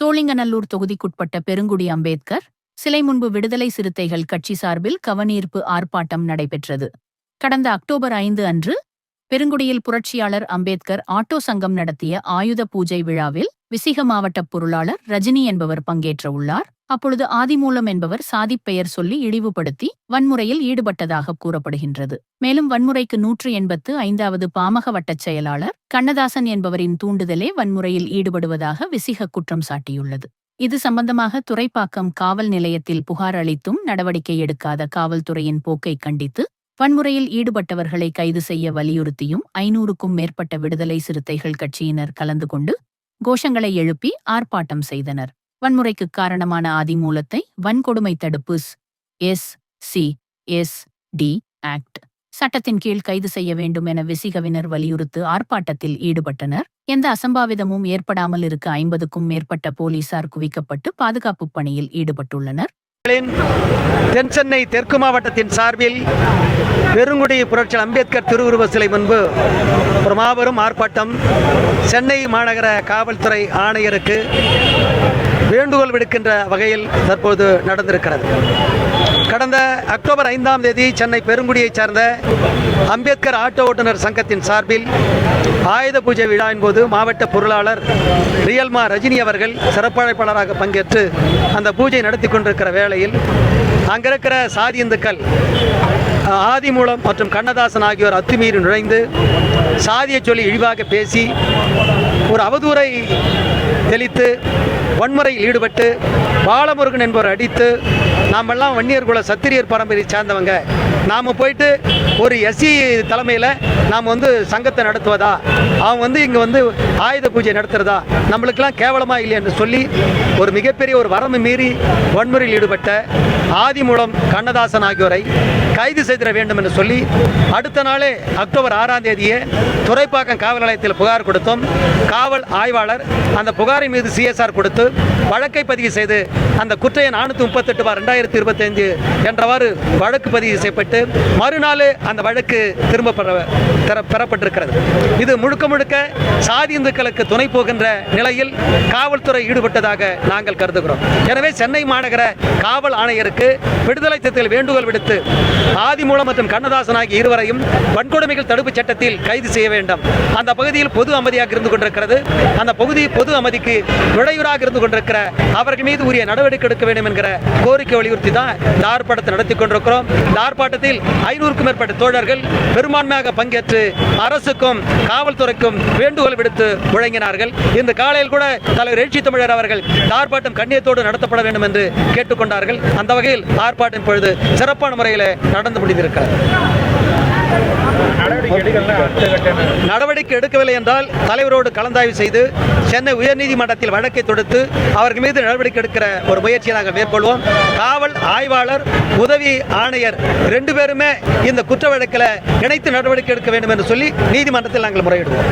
சோழிங்கநல்லூர் தொகுதிக்குட்பட்ட பெருங்குடி அம்பேத்கர் சிலை முன்பு விடுதலை சிறுத்தைகள் கட்சி சார்பில் கவனீர்ப்பு ஆர்ப்பாட்டம் நடைபெற்றது. கடந்த அக்டோபர் 5 அன்று பெருங்குடியில் புரட்சியாளர் அம்பேத்கர் ஆட்டோ சங்கம் நடத்திய ஆயுத பூஜை விழாவில் விசிக மாவட்ட பொருளாளர் ரஜினி என்பவர் பங்கேற்ற உள்ளார். அப்பொழுது ஆதிமூலம் என்பவர் சாதிப் பெயர் சொல்லி இழிவுபடுத்தி வன்முறையில் ஈடுபட்டதாக கூறப்படுகின்றது. மேலும் வன்முறைக்கு 185வது பாமக வட்டச் செயலாளர் கண்ணதாசன் என்பவரின் தூண்டுதலே வன்முறையில் ஈடுபடுவதாக விசிக குற்றம் சாட்டியுள்ளது. இது சம்பந்தமாக துறைப்பாக்கம் காவல் நிலையத்தில் புகார் அளித்தும் நடவடிக்கை எடுக்காத காவல்துறையின் போக்கை கண்டித்து வன்முறையில் ஈடுபட்டவர்களை கைது செய்ய வலியுறுத்தியும் 500க்கும் மேற்பட்ட விடுதலை சிறுத்தைகள் கட்சியினர் கலந்து கொண்டு கோஷங்களை எழுப்பி ஆர்ப்பாட்டம் செய்தனர். வன்முறைக்கு காரணமான ஆதிமூலத்தை வன்கொடுமை தடுப்பு SC/SD ஆக்ட் சட்டத்தின் கீழ் கைது செய்ய வேண்டும் என விசிகவினர் வலியுறுத்து ஆர்ப்பாட்டத்தில் ஈடுபட்டனர். எந்த அசம்பாவிதமும் ஏற்படாமல் இருக்க 50க்கும் மேற்பட்ட போலீசார் குவிக்கப்பட்டு பாதுகாப்பு பணியில் ஈடுபட்டுள்ளனர். தென் சென்னை தெற்கு மாவட்டத்தின் சார்பில் பெருங்குடி புரட்சியாளர் அம்பேத்கர் திருவுருவ சிலை முன்பு ஒரு மாபெரும் ஆர்ப்பாட்டம் சென்னை மாநகர காவல்துறை ஆணையருக்கு வேண்டுகோள் விடுக்கின்ற வகையில் தற்போது நடந்திருக்கிறது. கடந்த அக்டோபர் 5ஆம் தேதி சென்னை பெருங்குடியைச் சார்ந்த அம்பேத்கர் ஆட்டோ ஓட்டுநர் சங்கத்தின் சார்பில் ஆயுத பூஜை விழாவின் போது மாவட்ட பொருளாளர் ரியல்மா ரஜினி அவர்கள் சிறப்பழைப்பாளராக பங்கேற்று அந்த பூஜை நடத்தி கொண்டிருக்கிற வேளையில் அங்கிருக்கிற சாதி இந்துக்கள் ஆதிமூலம் மற்றும் கண்ணதாசன் ஆகியோர் அத்துமீறி நுழைந்து சாதியை சொல்லி இழிவாக பேசி ஒரு அவதூறை தெளித்து வன்முறையில் ஈடுபட்டு பாலமுருகன் என்பவர் அடித்து நாமெல்லாம் வன்னியர் குல சத்திரியர் பரம்பரையை சார்ந்தவங்க, நாம் போயிட்டு ஒரு SC தலைமையில் நாம் சங்கத்தை நடத்துவதா, அவங்க இங்கே ஆயுத பூஜை நடத்துறதா, நம்மளுக்கெல்லாம் கேவலமாக இல்லை என்று சொல்லி ஒரு மிகப்பெரிய ஒரு வரம்பு மீறி வன்முறையில் ஈடுபட்ட ஆதிமூலம் கண்ணதாசன் ஆகியோரை கைது செய்திட வேண்டும் என்று சொல்லி அடுத்த நாளே அக்டோபர் 6ஆம் தேதியே துறைப்பாக்கம் காவல் நிலையத்தில் புகார் கொடுத்தோம். காவல் ஆய்வாளர் அந்த புகாரின் மீது CSR கொடுத்து வழக்கை பதிவு செய்து அந்த குற்ற எண் 438/2025 என்றவாறு வழக்கு பதிவு செய்யப்பட்டு மறுநாள் அந்த வழக்கு திரும்ப பெறப்பட்டிருக்கிறது. இது முழுக்க முழுக்க சாதி இந்துக்களுக்கு துணை போகின்ற நிலையில் காவல்துறை ஈடுபட்டதாக நாங்கள் கருதுகிறோம். எனவே சென்னை மாநகர காவல் ஆணையருக்கு விடுதலை சிறுத்தைகள் வேண்டுகோள் விடுத்து ஆதிமூலம் மற்றும் கண்ணதாசன் ஆகிய இருவரையும் வன்கொடுமைகள் தடுப்பு சட்டத்தில் கைது செய்ய வேண்டும். அந்த பகுதியில் பொது அமைதியாக இருந்து கொண்டிருக்கிறது. அந்த பகுதி பொது அமைதிக்கு இடையூறாக இருந்து கொண்டிருக்கிற அவர்கள் மீது உரிய நடவடிக்கை எடுக்க வேண்டும் என்கிற கோரிக்கை வலியுறுத்தி தான் இந்த ஆர்ப்பாட்டத்தை நடத்தி கொண்டிருக்கிறோம். இந்த ஆர்ப்பாட்டத்தில் 500க்கும் மேற்பட்ட தோழர்கள் பெரும்பான்மையாக பங்கேற்று அரசுக்கும் காவல்துறைக்கும் வேண்டுகோள் விடுத்து முழங்கினார்கள். இந்த காலையில் கூட தலைவர் எழுச்சி தமிழர் அவர்கள் இந்த ஆர்ப்பாட்டம் கண்ணியத்தோடு நடத்தப்பட வேண்டும் என்று கேட்டுக்கொண்டார்கள். அந்த வகையில் ஆர்ப்பாட்டம் பொழுது சிறப்பான முறையில் நடந்து முடிந்திருக்கிறது. நடவடிக்கை எடுக்கவில்லை என்றால் தலைவரோடு கலந்தாய்வு செய்து சென்னை உயர்நீதிமன்றத்தில் வழக்கை தொடுத்து அவர்கள் மீது நடவடிக்கை எடுக்கிற ஒரு முயற்சியை நாங்கள் மேற்கொள்வோம். காவல் ஆய்வாளர் உதவி ஆணையர் 2 பேருமே இந்த குற்ற வழக்கில் இணைத்து நடவடிக்கை எடுக்க வேண்டும் என்று சொல்லி நீதிமன்றத்தில் நாங்கள் முறையிடுவோம்.